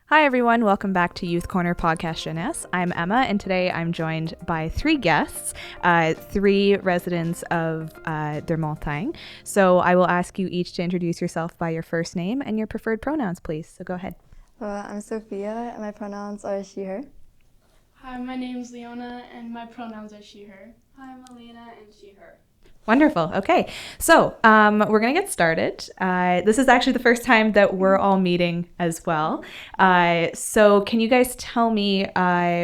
Hi everyone, welcome back to Youth Corner Podcast Jeunesse. I'm Emma, and today I'm joined by three guests, three residents of Deux-Montagnes. So I will ask you each to introduce yourself by your first name and your preferred pronouns, please. So go ahead. I'm Sophia, and my pronouns are she, her. Hi, my name's Leonna, and my pronouns are she, her. Hi, I'm Melina, and she, her. Wonderful. Okay, so we're going to get started. This is actually the first time that we're all meeting as well. So can you guys tell me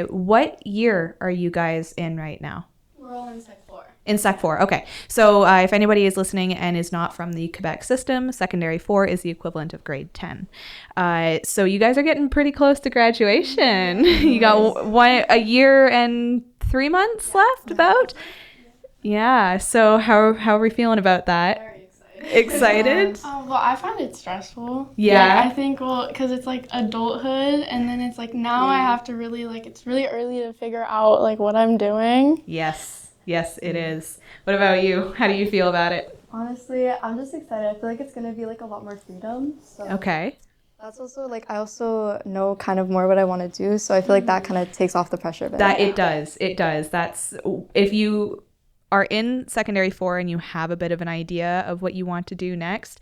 what year are you guys in right now? We're all in Sec 4. In Sec 4, okay. So if anybody is listening and is not from the Quebec system, Secondary 4 is the equivalent of grade 10. So you guys are getting pretty close to graduation. You got a year and 3 months left about? Yeah, so how are we feeling about that? Very excited. Excited? Well, I find it stressful. Yeah. I think, because it's like adulthood, and then it's like now I have to really, it's really early to figure out what I'm doing. Yes, it is. What about you? How do you feel about it? Honestly, I'm just excited. I feel like it's going to be a lot more freedom. So Okay. that's also I also know kind of more what I want to do, so I feel like that kind of takes off the pressure a bit. It does. That's if you are in Secondary 4 and you have a bit of an idea of what you want to do next,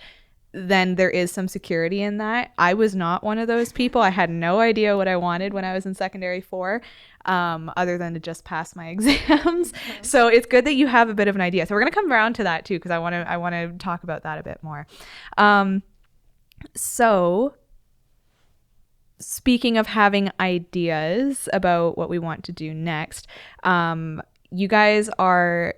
then there is some security in that. I was not one of those people. I had no idea what I wanted when I was in Secondary 4, other than to just pass my exams. So it's good that you have a bit of an idea. So we're going to come around to that too, because I want to talk about that a bit more. So speaking of having ideas about what we want to do next, you guys are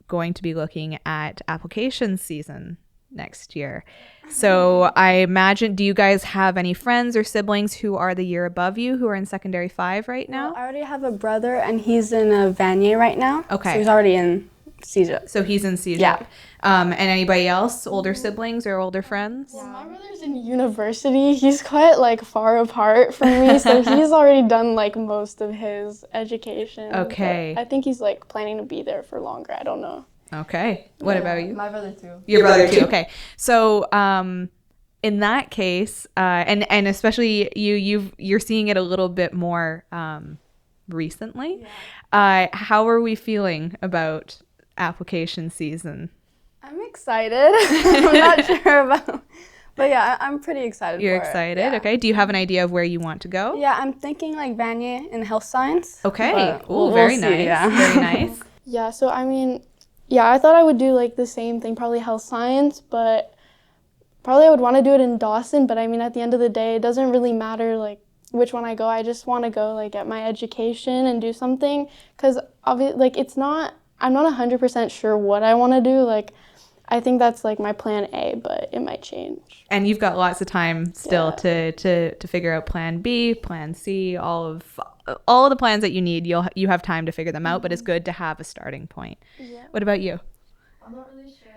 going to be looking at application season next year. So I imagine, do you guys have any friends or siblings who are the year above you who are in Secondary 5 right now? Well, I already have a brother, and he's in Vanier right now. Okay. So he's already in CEGEP. So he's in CEGEP. Yeah. And anybody else, older siblings or older friends? Well, my brother's in university. He's quite far apart from me, so he's already done most of his education. Okay. But I think he's planning to be there for longer. I don't know. Okay. What about you? My brother too. Your brother too. Okay. So in that case, and especially you're seeing it a little bit more recently. Yeah. How are we feeling about application season? I'm excited. I'm not sure about, but yeah, I'm pretty excited. You're for excited. It. Yeah. Okay. Do you have an idea of where you want to go? Yeah, I'm thinking Vanier in health science. Okay. We'll very see, nice. yeah. Very nice. Yeah, so I thought I would do the same thing, probably health science, but probably I would want to do it in Dawson, but at the end of the day, it doesn't really matter which one I go. I just want to go get my education and do something, because obviously I'm not 100% sure what I want to do. I think that's my plan A, but it might change. And you've got lots of time still to figure out plan B, plan C, all of the plans that you need. You have time to figure them out, but it's good to have a starting point. Yeah. What about you? I'm not really sure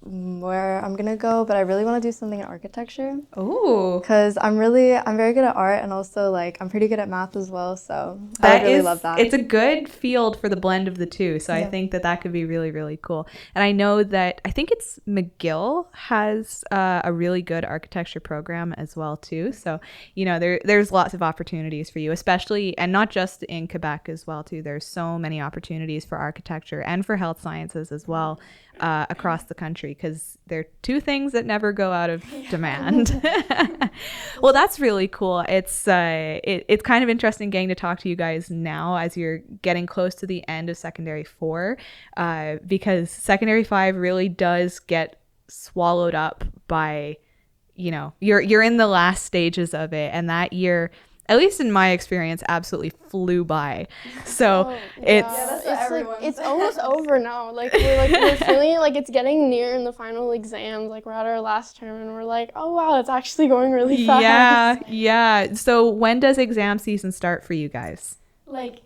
where I'm gonna go, but I really want to do something in architecture. Oh. Because I'm very good at art, and also I'm pretty good at math as well. So I really love that. It's a good field for the blend of the two. So I think that could be really, really cool. And I know that I think it's McGill has a really good architecture program as well too. So there's lots of opportunities for you, especially, and not just in Quebec as well too. There's so many opportunities for architecture and for health sciences as well. Across the country, because they're two things that never go out of demand. Well, that's really cool. It's kind of interesting getting to talk to you guys now as you're getting close to the end of Secondary 4, because Secondary 5 really does get swallowed up by, you're in the last stages of it, and that year, at least in my experience, absolutely flew by. So it's almost over now. We're feeling it's getting near in the final exams. We're at our last term, and we're oh wow, it's actually going really fast. Yeah. So when does exam season start for you guys?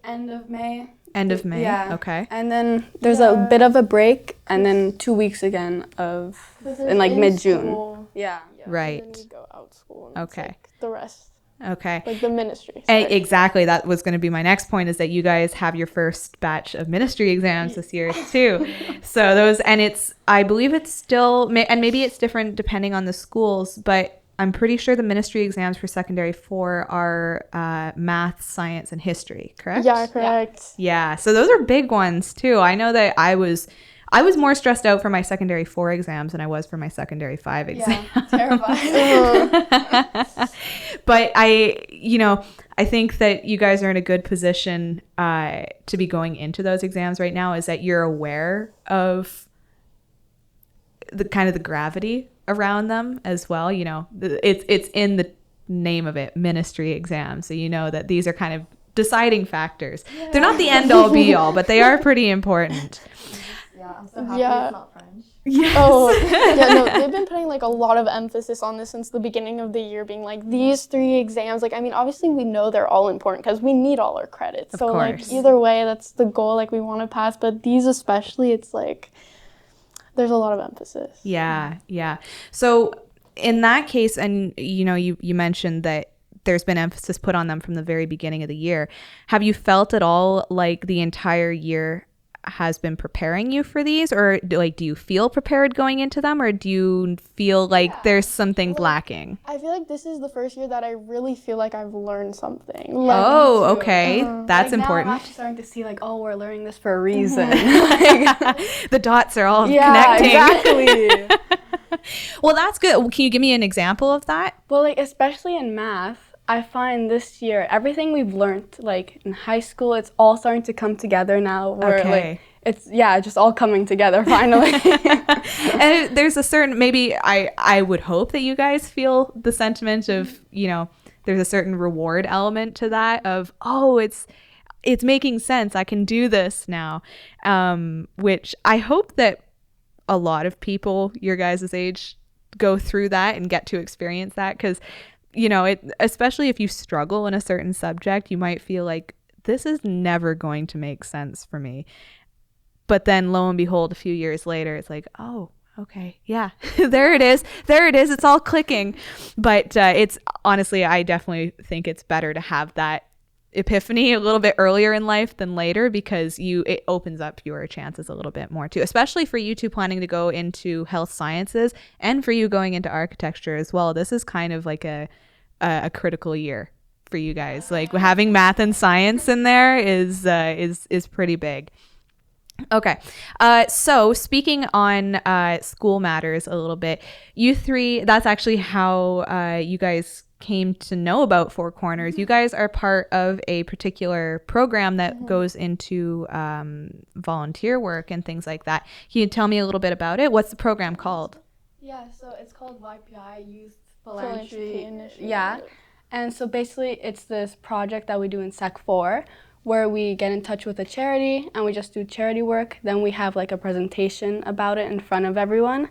End of May. End of May. Yeah. Okay. And then there's a bit of a break, and then 2 weeks again in mid-June. School. Yeah. Right. And then we go out school. And Okay. It's the rest. Okay. The ministry. Exactly. That was going to be my next point, is that you guys have your first batch of ministry exams this year too. So I believe it's still, and maybe it's different depending on the schools, but I'm pretty sure the ministry exams for secondary 4 are math, science, and history, correct? Yeah, correct. Yeah, so those are big ones too. I know that I was more stressed out for my secondary 4 exams than I was for my secondary 5 exams. Yeah, terrifying. But I think that you guys are in a good position to be going into those exams right now, is that you're aware of the kind of the gravity around them as well. You know, it's in the name of it, ministry exams. So you know that these are kind of deciding factors. Yeah. They're not the end all be all, but they are pretty important. Yeah, I'm so happy it's not French. Yes. Oh, yeah, no, they've been putting like a lot of emphasis on this since the beginning of the year, being like these 3 exams. Like, I mean, obviously we know they're all important because we need all our credits. Of so course. Like either way, that's the goal. Like we want to pass, but these especially, it's like there's a lot of emphasis. Yeah. So in that case, and you mentioned that there's been emphasis put on them from the very beginning of the year. Have you felt at all like the entire year has been preparing you for these, or do you feel prepared going into them, or do you feel like there's something lacking? I feel like this is the first year that I really feel like I've learned something. Oh, okay. That's like important. Now I'm actually starting to see like, oh, we're learning this for a reason. The dots are all yeah, connecting. exactly. Well, that's good. Can you give me an example of that? Well, like especially in math, I find this year everything we've learned like in high school, it's all starting to come together now. Where like it's just all coming together finally. And there's a certain, maybe I would hope that you guys feel the sentiment of, there's a certain reward element to that of, oh, it's making sense. I can do this now. Which I hope that a lot of people your guys' age go through that and get to experience that, because especially if you struggle in a certain subject, you might feel like this is never going to make sense for me. But then lo and behold, a few years later, it's like, oh, okay, yeah, there it is. It's all clicking. But it's honestly, I definitely think it's better to have that epiphany a little bit earlier in life than later, because it opens up your chances a little bit more too, especially for you two planning to go into health sciences and for you going into architecture as well. This is kind of like a critical year for you guys. Like having math and science in there is pretty big. Okay. So speaking on school matters a little bit, you three, that's actually how you guys came to know about Four Corners. You guys are part of a particular program that goes into volunteer work and things like that. Can you tell me a little bit about it? What's the program called? Yeah, so it's called YPI, Youth Philanthropy Initiative. Yeah. And so basically it's this project that we do in Sec 4 where we get in touch with a charity and we just do charity work. Then we have like a presentation about it in front of everyone.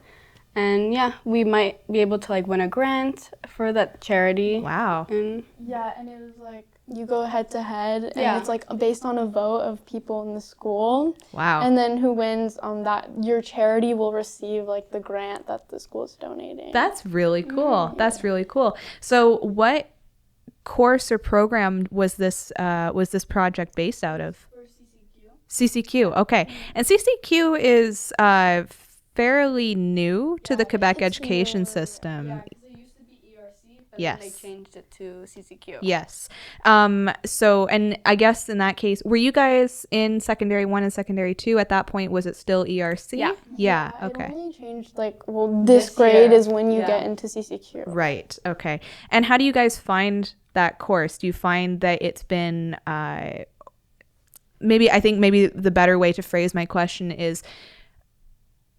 And yeah, we might be able to like win a grant for that charity. Wow. And yeah, and it was like you go head to head, and it's like based on a vote of people in the school. Wow. And then who wins, that your charity will receive like the grant that the school is donating. That's really cool. That's really cool. So what course or program was this project based out of? for CCQ. CCQ. Okay. And CCQ is fairly new to the Quebec education system. Yeah, because it used to be ERC, but Yes. then they changed it to CCQ. Yes. So, and I guess in that case, were you guys in secondary 1 and secondary 2 at that point? Was it still ERC? Yeah. Yeah. It Okay. only changed this grade year. is when you Yeah. get into CCQ. Right. Okay. And how do you guys find that course? Do you find that it's been maybe the better way to phrase my question is,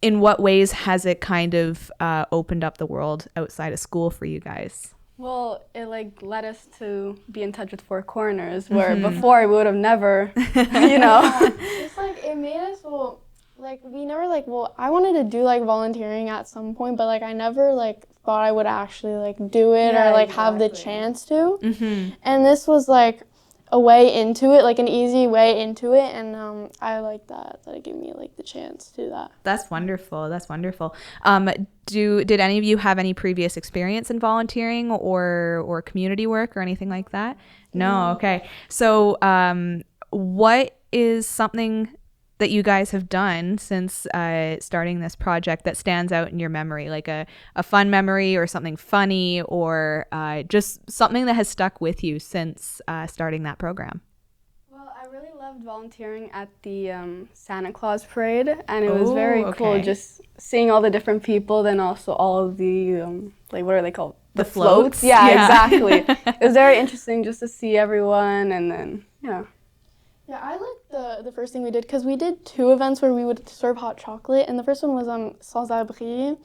in what ways has it kind of opened up the world outside of school for you guys? Well, it like led us to be in touch with Four Corners, where before we would have never, It's like it made us I wanted to do like volunteering at some point, but like I never like thought I would actually like do it or like have the chance to. And this was like a way into it, like an easy way into it, and I like that it gave me like the chance to do that. That's wonderful. That's wonderful. Did any of you have any previous experience in volunteering or community work or anything like that? No. Okay. So what is something that you guys have done since starting this project that stands out in your memory, like a fun memory or something funny, or just something that has stuck with you since starting that program? Well, I really loved volunteering at the Santa Claus parade, and it was very cool just seeing all the different people, then also all of the, like, what are they called? The floats? Yeah, exactly. It was very interesting just to see everyone, and then, yeah. Yeah, I liked the first thing we did because we did 2 events where we would serve hot chocolate, and the first one was Sans Abri.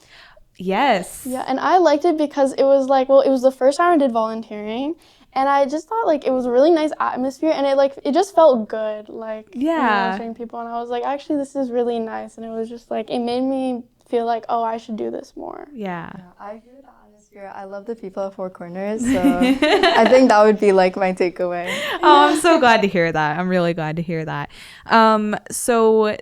Yes. Yeah, and I liked it because it was like, well, it was the first time I did volunteering, and I just thought like it was a really nice atmosphere, and it just felt good, like showing people, and I was like, actually, this is really nice, and it was just like it made me feel like, oh, I should do this more. Yeah. I agree with the atmosphere. I love the people at Four Corners, so I think that would be like my takeaway. Oh, I'm so glad to hear that. I'm really glad to hear that. So,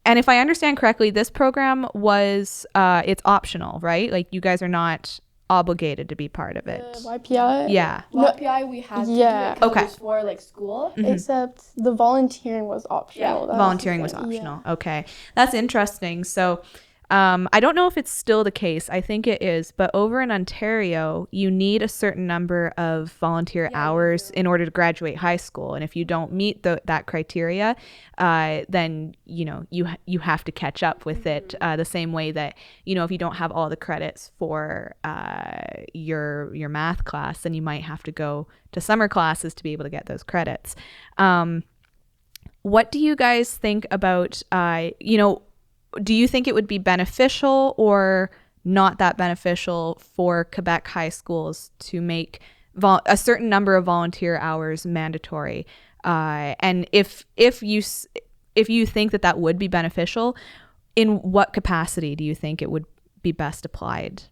and if I understand correctly, this program was it's optional, right? Like you guys are not obligated to be part of it. YPI? Yeah. YPI, we had to do Yeah. it 'cause Okay. it was for like school. Except the volunteering was optional. Yeah. Volunteering was optional. Okay. That's interesting. So I don't know if it's still the case. I think it is. But over in Ontario, you need a certain number of volunteer hours in order to graduate high school. And if you don't meet that criteria, then, you have to catch up with it the same way that, if you don't have all the credits for your math class, then you might have to go to summer classes to be able to get those credits. What do you guys think about, do you think it would be beneficial or not that beneficial for Quebec high schools to make a certain number of volunteer hours mandatory? And if you think that would be beneficial, in what capacity do you think it would be best applied?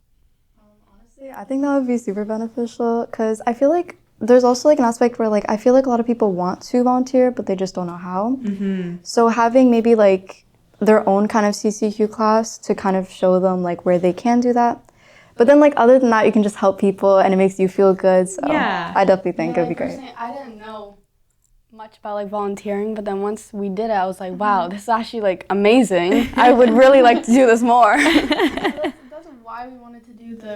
Honestly, I think that would be super beneficial because I feel like there's also like an aspect where like I feel like a lot of people want to volunteer, but they just don't know how. Mm-hmm. So having maybe like their own kind of CCQ class to kind of show them like where they can do that. But then like other than that, you can just help people and it makes you feel good. So I definitely think it would be great. I didn't know much about like volunteering, but then once we did it, I was like, wow, this is actually like amazing. I would really like to do this more. That's why we wanted to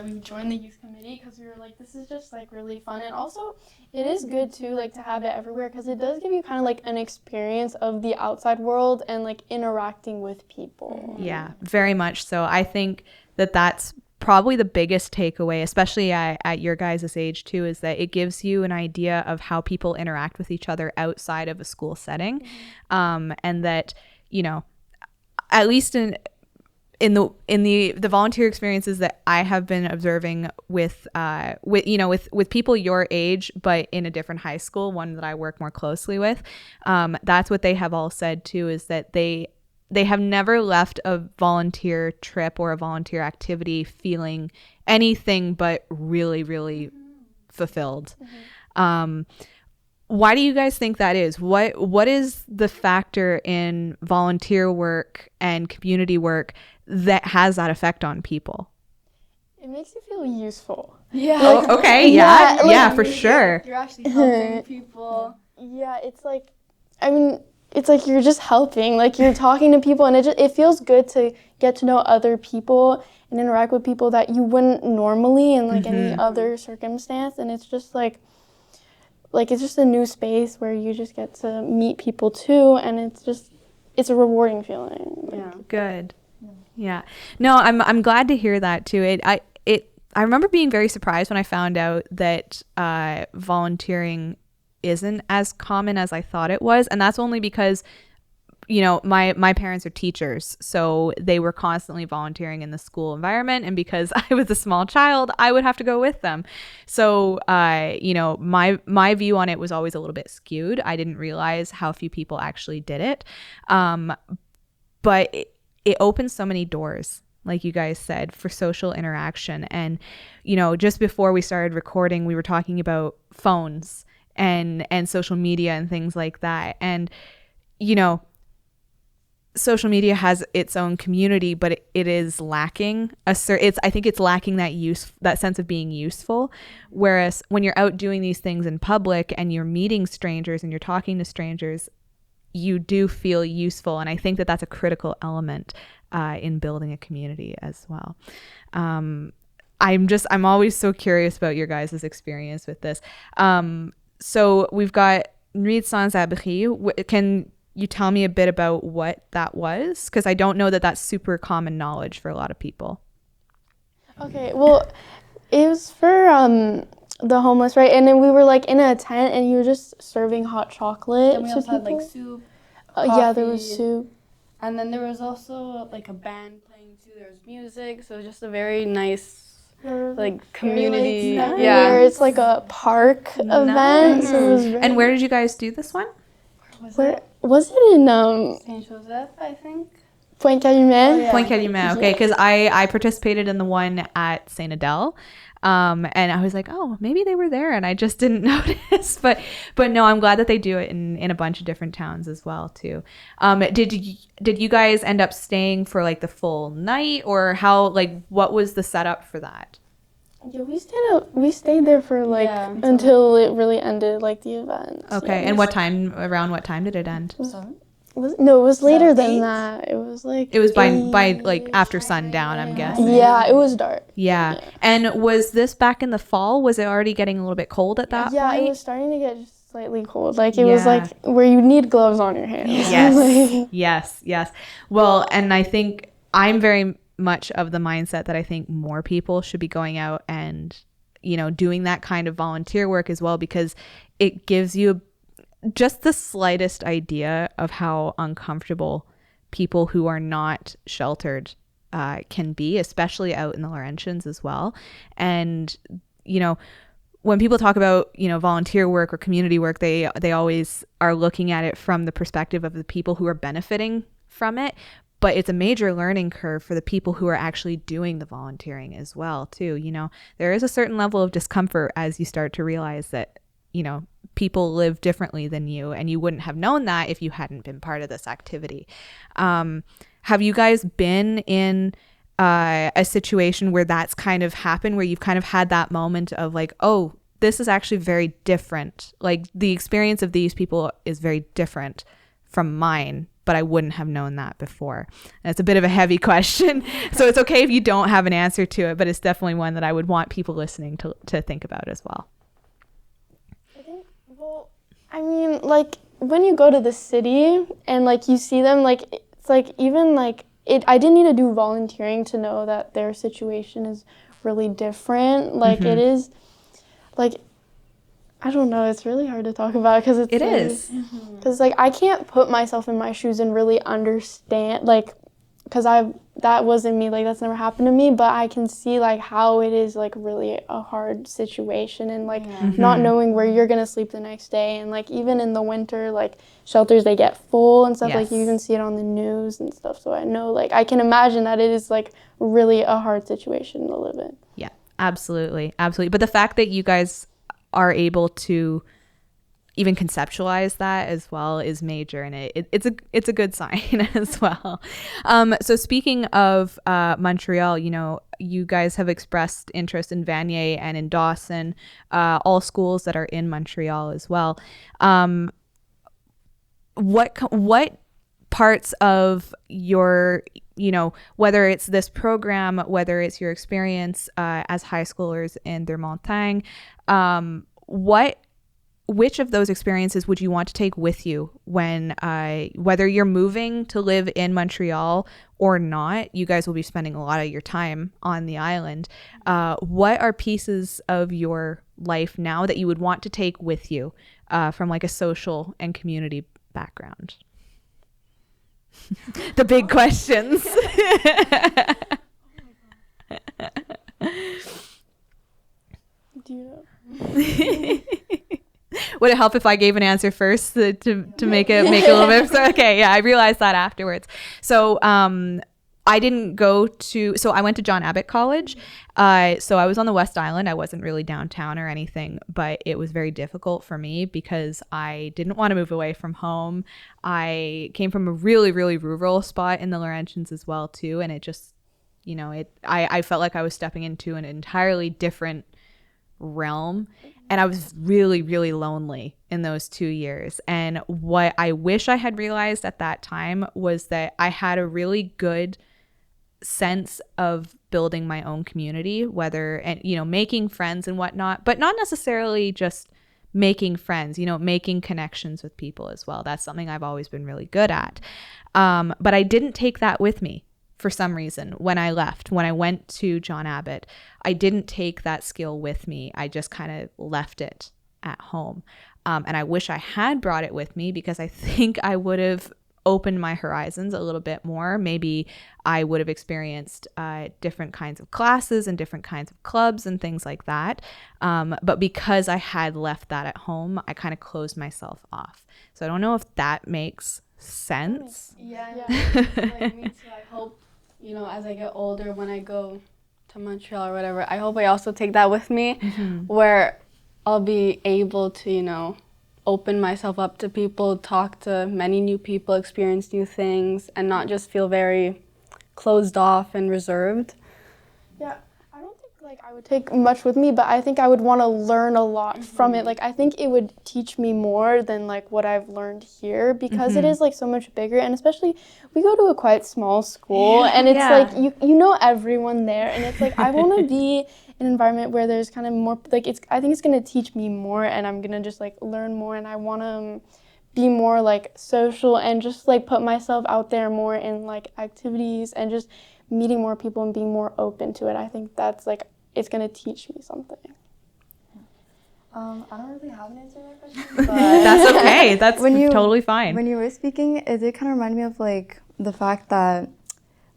we joined the youth committee because we were like, this is just like really fun, and also it is good too like to have it everywhere because it does give you kind of like an experience of the outside world and like interacting with people. Yeah, very much so. I think that's probably the biggest takeaway, especially at your guys' age too, is that it gives you an idea of how people interact with each other outside of a school setting. And that, at least in the volunteer experiences that I have been observing with people your age, but in a different high school, one that I work more closely with, that's what they have all said too, is that they have never left a volunteer trip or a volunteer activity feeling anything but really, really fulfilled. Why do you guys think that is? What is the factor in volunteer work and community work that has that effect on people? It makes you feel useful. Yeah. Oh, okay. Yeah, for sure. You're actually helping people. Yeah, it's like, it's like you're just helping, like you're talking to people, and it feels good to get to know other people and interact with people that you wouldn't normally in like any other circumstance, and it's just like it's just a new space where you just get to meet people too, and it's a rewarding feeling. Yeah. Good. Yeah. No, I'm glad to hear that too. I remember being very surprised when I found out that volunteering isn't as common as I thought it was, and that's only because my parents are teachers, so they were constantly volunteering in the school environment, and because I was a small child, I would have to go with them. So my view on it was always a little bit skewed. I didn't realize how few people actually did it, but it opens so many doors, like you guys said, for social interaction. And just before we started recording, we were talking about phones and social media and things like that, and social media has its own community, but it is lacking I think it's lacking that sense of being useful. Whereas when you're out doing these things in public and you're meeting strangers and you're talking to strangers, you do feel useful. And I think that that's a critical element in building a community as well. I'm always so curious about your guys' experience with this. So we've got Nuit sans abri. Can you tell me a bit about what that was? Because I don't know that that's super common knowledge for a lot of people. Okay, well, it was for the homeless, right? And then we were like in a tent, and you were just serving hot chocolate. And we to also had people. like soup. Yeah, there was coffee. soup. And then there was also like a band playing too. There was music, so it was just a very nice like community. Where Yeah. it's like a park event. So it was very, And where did you guys do this one? where was it in Saint Joseph, I think. Point Calumet? Yeah. Point Calumet. Okay, because I participated in the one at Saint Adele. And I was like, oh, maybe they were there and I just didn't notice. But no, I'm glad that they do it in a bunch of different towns as well too. Did you guys end up staying for like the full night, or how, like, what was the setup for that? Yeah, we stayed there for like until it really ended, like the event. Okay, Yeah. and around what time did it end? It was later than that. It was like It was by like after sundown, I'm guessing. Yeah, it was dark. Yeah. And was this back in the fall? Was it already getting a little bit cold at that Yeah, point? it was starting to get just slightly cold. Like it was like where you need gloves on your hands. Yes. Yes. Well, and I think I'm very much of the mindset that I think more people should be going out and, doing that kind of volunteer work as well, because it gives you just the slightest idea of how uncomfortable people who are not sheltered can be, especially out in the Laurentians as well. And, when people talk about, volunteer work or community work, they always are looking at it from the perspective of the people who are benefiting from it. But it's a major learning curve for the people who are actually doing the volunteering as well, too. There is a certain level of discomfort as you start to realize that, people live differently than you, and you wouldn't have known that if you hadn't been part of this activity. Have you guys been in a situation where that's kind of happened, where you've kind of had that moment of like, oh, this is actually very different. Like the experience of these people is very different from mine, but I wouldn't have known that before. And it's a bit of a heavy question. So it's okay if you don't have an answer to it, but it's definitely one that I would want people listening to think about as well. I mean, like when you go to the city and like you see them, like it's like even like I didn't need to do volunteering to know that their situation is really different. Like it is, like I don't know. It's really hard to talk about because it is. Because like I can't put myself in my shoes and really understand, like, because that wasn't me. Like that's never happened to me. But I can see like how it is like really a hard situation, and like not knowing where you're gonna sleep the next day, and like even in the winter, like shelters they get full and stuff. Yes. Like you even see it on the news and stuff. So I know, like I can imagine that it is like really a hard situation to live in. Yeah, absolutely. But the fact that you guys are able to even conceptualize that as well is major, and it's a good sign as well. So speaking of Montreal, you guys have expressed interest in Vanier and in Dawson, all schools that are in Montreal as well. What parts of your, whether it's this program, whether it's your experience as high schoolers in Deux-Montagnes, which of those experiences would you want to take with you when, whether you're moving to live in Montreal or not, you guys will be spending a lot of your time on the island. What are pieces of your life now that you would want to take with you from like a social and community background? The big questions. Do you know? Would it help if I gave an answer first to make it a little bit? So, okay, yeah, I realized that afterwards. So I didn't go to, so I went to John Abbott College. So I was on the West Island. I wasn't really downtown or anything, but it was very difficult for me because I didn't want to move away from home. I came from a really, really rural spot in the Laurentians as well too. And it just, I felt like I was stepping into an entirely different realm. And I was really, really lonely in those 2 years. And what I wish I had realized at that time was that I had a really good sense of building my own community, whether, and, you know, making friends and whatnot, but not necessarily just making friends, you know, making connections with people as well. That's something I've always been really good at. But I didn't take that with me for some reason when I left. When I went to John Abbott, I didn't take that skill with me. I just kind of left it at home. And I wish I had brought it with me, because I think I would have opened my horizons a little bit more. Maybe I would have experienced different kinds of classes and different kinds of clubs and things like that. But because I had left that at home, I kind of closed myself off. So I don't know if that makes sense. Yeah. Like me too. I hope, you know, as I get older, when I go to Montreal or whatever, I hope I also take that with me, where I'll be able to, you know, open myself up to people, talk to many new people, experience new things, and not just feel very closed off and reserved. Yeah, I don't think like I would take much with me, but I think I would want to learn a lot from it. Like I think it would teach me more than like what I've learned here, because it is like so much bigger, and especially we go to a quite small school, and it's like you know everyone there, and it's like I want to be an environment where there's kind of more like I think it's going to teach me more, and I'm going to just like learn more, and I want to be more like social and just like put myself out there more in like activities and just meeting more people and being more open to it. I think that's like it's going to teach me something. I don't really have an answer to that question, but That's okay. That's totally fine. When you were speaking, it did kind of remind me of like the fact that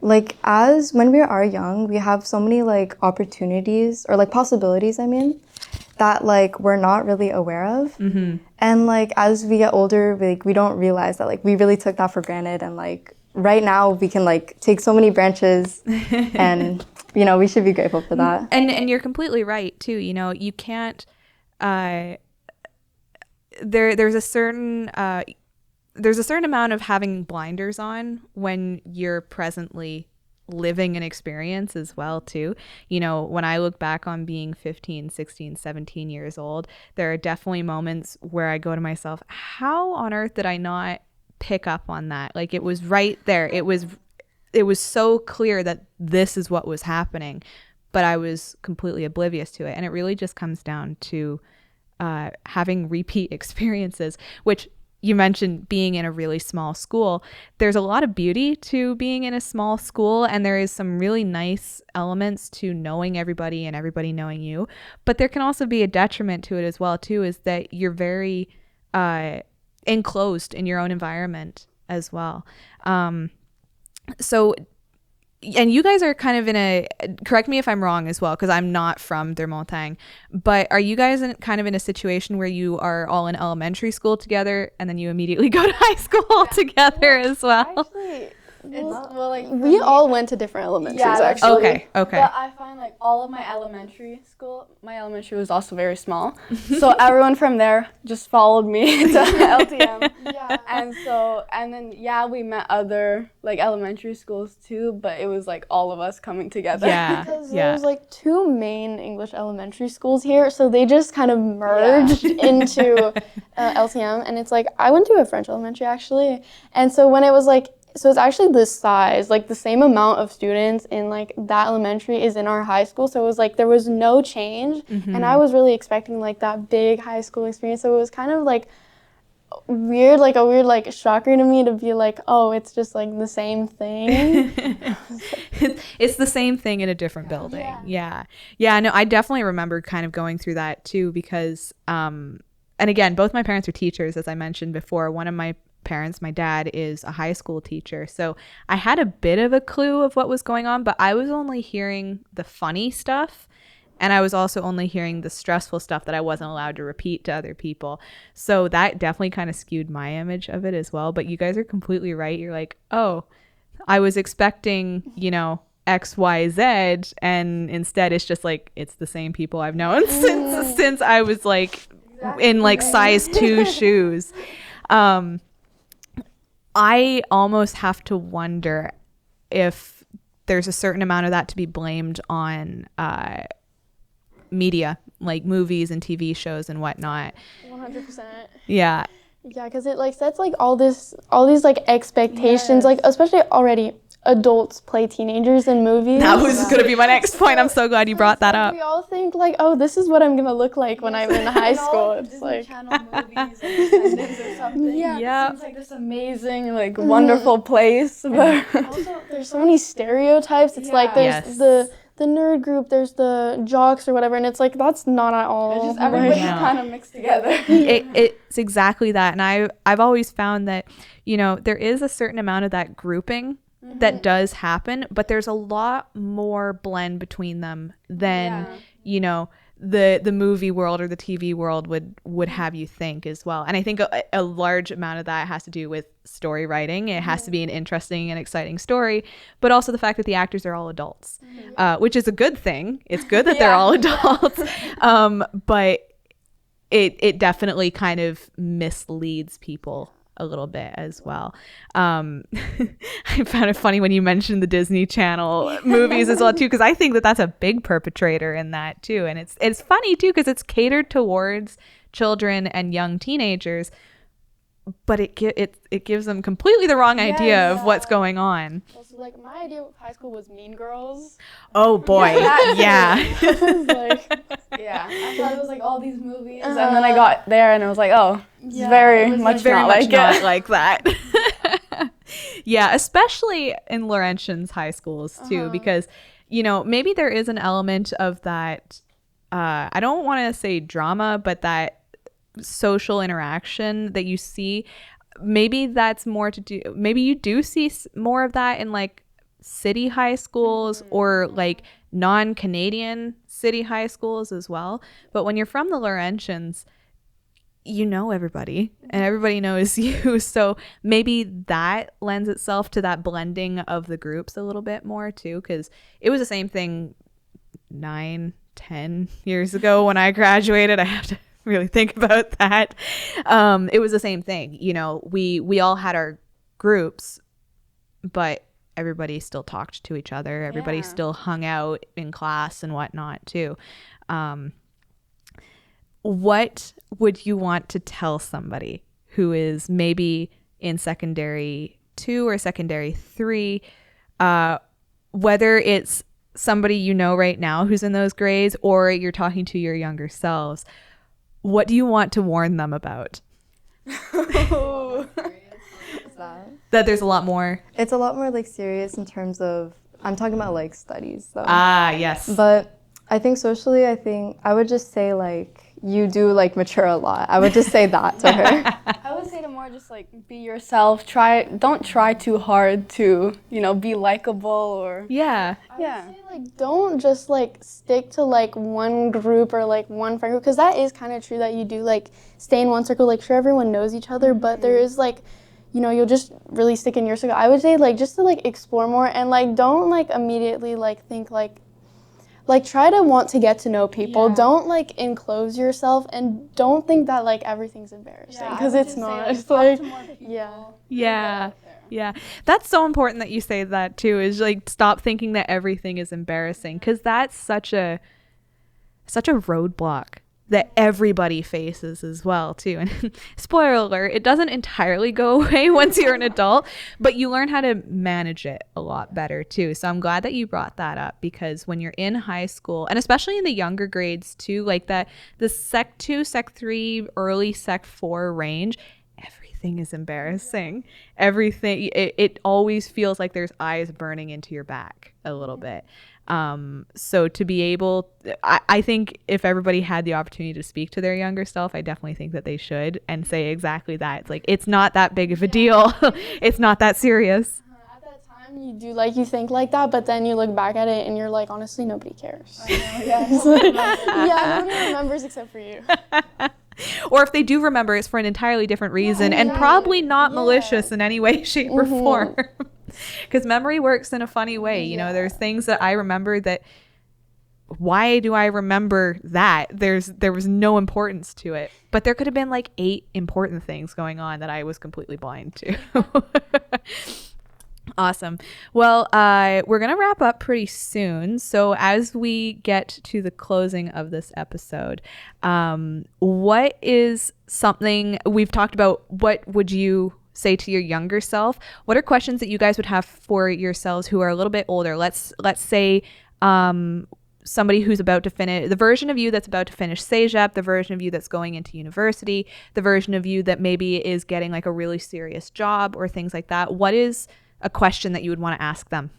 like as when we are young, we have so many like opportunities or like possibilities, I mean, that like we're not really aware of. And like as we get older, we don't realize that like we really took that for granted, and like right now we can like take so many branches and you know, we should be grateful for that. And you're completely right too. You know, you can't there's a certain amount of having blinders on when you're presently living an experience as well too. You know, when I look back on being 15, 16, 17 years old, there are definitely moments where I go to myself, how on earth did I not pick up on that? Like it was right there. It was so clear that this is what was happening, but I was completely oblivious to it. And it really just comes down to having repeat experiences, which you mentioned being in a really small school. There's a lot of beauty to being in a small school, and there is some really nice elements to knowing everybody and everybody knowing you. But there can also be a detriment to it as well too, is that you're very enclosed in your own environment as well. So, and you guys are kind of in a, correct me if I'm wrong as well, because I'm not from Deux-Montagnes, but are you guys kind of in a situation where you are all in elementary school together and then you immediately go to high school together as well? Actually, Like we all went to different elementaries, actually. Okay. But I find like all of my elementary was also very small. So everyone from there just followed me to LTM. And then we met other like elementary schools too, but it was like all of us coming together. Because there's like two main English elementary schools here, so they just kind of merged into LTM. And it's like, I went to a French elementary actually. And so when it was like, so it's actually this size, like the same amount of students in like that elementary is in our high school. So it was like there was no change. And I was really expecting like that big high school experience. So it was kind of like weird, like a weird like shocker to me to be like, oh, it's just like the same thing. It's the same thing in a different building. Yeah. No, I definitely remember kind of going through that too, because and again, both my parents are teachers, as I mentioned before. One of my parents, my dad, is a high school teacher, so I had a bit of a clue of what was going on, but I was only hearing the funny stuff, and I was also only hearing the stressful stuff that I wasn't allowed to repeat to other people. So that definitely kind of skewed my image of it as well. But you guys are completely right. You're like, oh, I was expecting, you know, X, Y, Z, and instead it's just like it's the same people I've known since I was like in like size 2 shoes. I almost have to wonder if there's a certain amount of that to be blamed on media like movies and TV shows and whatnot. 100%. Yeah. Yeah, because it like sets like all these like expectations, like especially already adults play teenagers in movies. That was going to be my next point. I'm so glad you brought that up. We all think like, oh, this is what I'm gonna look like when I'm in high school. It's Disney like Channel movies and Descendants or something. Yeah. It seems like this amazing, like wonderful place. But also there's so many stereotypes. It's like there's Yes. the nerd group, there's the jocks or whatever, and it's like that's not at all. just everybody's No. kind of mixed together. It's exactly that. And I've always found that, you know, there is a certain amount of that grouping that does happen, but there's a lot more blend between them than, you know, the movie world or the TV world would have you think as well. And I think a large amount of that has to do with story writing. It has to be an interesting and exciting story, but also the fact that the actors are all adults, which is a good thing. It's good that they're all adults, but it definitely kind of misleads people a little bit as well. I found it funny when you mentioned the Disney Channel movies as well too, because I think that that's a big perpetrator in that too. And it's funny too because it's catered towards children and young teenagers, but it gives them completely the wrong idea of what's going on. Also, like my idea of high school was Mean Girls. Oh boy, yeah. Yeah, I thought it was like all these movies, and then I got there and it was like, oh, it's very much not like not it. like that. Yeah, especially in Laurentians high schools too, because, you know, maybe there is an element of that, I don't want to say drama, but that social interaction that you see. Maybe that's more to do, maybe you do see more of that in like city high schools or like non-Canadian city high schools as well. But when you're from the Laurentians, you know everybody and everybody knows you. So maybe that lends itself to that blending of the groups a little bit more too, because it was the same thing 9-10 years ago when I graduated. I have to really think about that. It was the same thing. You know, we all had our groups, but everybody still talked to each other. Everybody still hung out in class and whatnot too. What would you want to tell somebody who is maybe in secondary 2 or secondary 3, whether it's somebody you know right now who's in those grades or you're talking to your younger selves? What do you want to warn them about? That there's a lot more. It's a lot more like serious in terms of, I'm talking about like studies though. Yes. But I think socially, I would just say like, you do like mature a lot. I would just say that to her. I would say to more just like be yourself. Don't try too hard to, you know, be likable or Yeah. I would say, like, don't just like stick to like one group or like one friend group, because that is kind of true that you do like stay in one circle. Like sure, everyone knows each other, but there is like, you know, you'll just really stick in your circle. I would say like just to like explore more and like don't like immediately like think like try to want to get to know people. Don't like enclose yourself and don't think that like everything's embarrassing, because it's not. It's like Yeah. That's so important that you say that too, is like stop thinking that everything is embarrassing, because that's such a roadblock that everybody faces as well too. And spoiler alert, it doesn't entirely go away once you're an adult, but you learn how to manage it a lot better too. So I'm glad that you brought that up, because when you're in high school, and especially in the younger grades too, like that the Sec 2, Sec 3, early Sec 4 range, everything is embarrassing. Everything, it always feels like there's eyes burning into your back a little bit. So to be able, I think if everybody had the opportunity to speak to their younger self, I definitely think that they should, and say exactly that. It's like, it's not that big of a deal. It's not that serious. at that time you do like, you think like that, but then you look back at it and you're like, honestly, nobody cares. Nobody remembers except for you. Or if they do remember, it's for an entirely different reason, and probably not malicious in any way, shape, or form. Because memory works in a funny way. You know, there's things that I remember that, why do I remember that? There was no importance to it. But there could have been like 8 important things going on that I was completely blind to. Awesome. Well, we're going to wrap up pretty soon. So as we get to the closing of this episode, what is something we've talked about? What would you say to your younger self? What are questions that you guys would have for yourselves who are a little bit older? Let's say somebody who's about to finish, the version of you that's about to finish CEGEP, the version of you that's going into university, the version of you that maybe is getting like a really serious job or things like that. What is a question that you would want to ask them?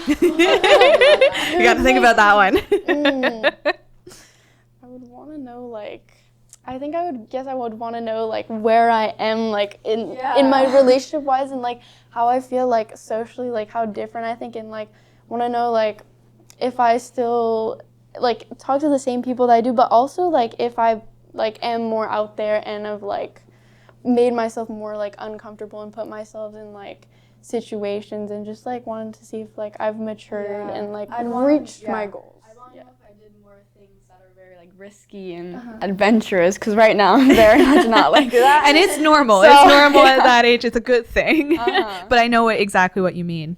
You got to think about that one. I would want to know, like, I would want to know, like, where I am, like, in my relationship wise, and like how I feel, like, socially, like how different I think, and like want to know, like, if I still like talk to the same people that I do, but also like if I like am more out there and have like made myself more like uncomfortable and put myself in like situations, and just like wanted to see if like I've matured and like reached my goals. I want to know if I did more things that are very like risky and adventurous, because right now I'm very much not like that. And it's normal. It's normal at that age. It's a good thing. But I know exactly what you mean.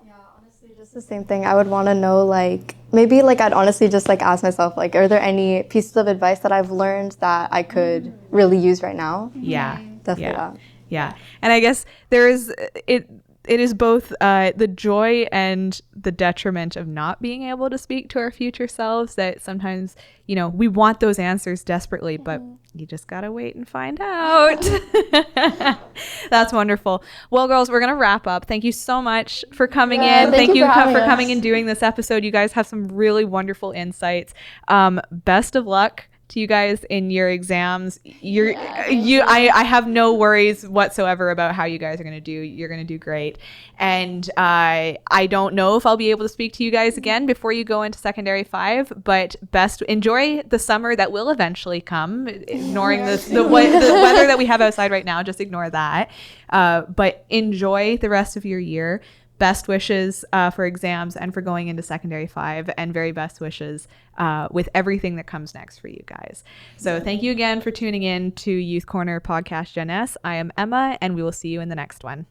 Yeah, honestly, just the same thing. I would want to know, like, maybe like I'd honestly just like ask myself, like, are there any pieces of advice that I've learned that I could really use right now? Yeah. Definitely that. Yeah. And I guess there is it is both the joy and the detriment of not being able to speak to our future selves, that sometimes, you know, we want those answers desperately, but you just got to wait and find out. That's wonderful. Well, girls, we're going to wrap up. Thank you so much for coming in. Thank you for coming and doing this episode. You guys have some really wonderful insights. Best of luck to you guys in your exams. I have no worries whatsoever about how you guys are going to do. You're going to do great. And I don't know if I'll be able to speak to you guys again before you go into secondary 5, but enjoy the summer that will eventually come, ignoring the weather that we have outside right now. Just ignore that. But enjoy the rest of your year. Best wishes for exams and for going into secondary 5, and very best wishes with everything that comes next for you guys. So thank you again for tuning in to Youth Corner Podcast Gen S. I am Emma, and we will see you in the next one.